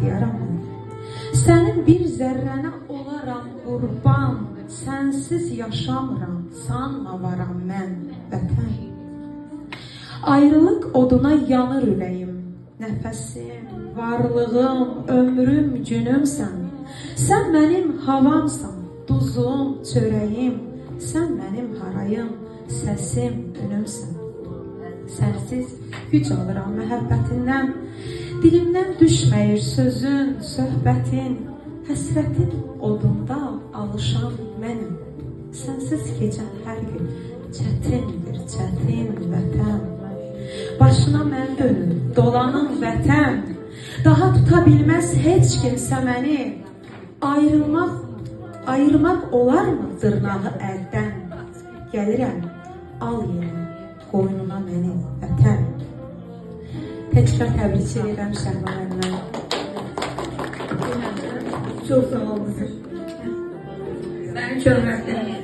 ixtiyaram mən. Sənin bir zərrənə olaram qurban, sənsiz yaşamıram, sanma varam mən vətən. Ayrılıq oduna yanır ürəyim, nəfəsim, varlığım, ömrüm, günümsən. Sən mənim havamsan, duzum, çörəyim, sən mənim harayım, səsim, günümsən. Sənsiz güc alıram məhəbbətindən, dilimdən düşməyir sözün, söhbətin, həsrətin odunda alışan mənim. Sənsiz keçən hər gün çətindir, çətin vətən. Başına mən dönüm, dolanım vətən, daha tuta bilməz heç kimsə məni. Ayırmaq olarmı dırnağı əldən? Gəlirəm, al yerinə, qoynuna məni vətən. Təkrar təbrik edirəm Şəhla müəllimə. Çok sağ olun. Ben çok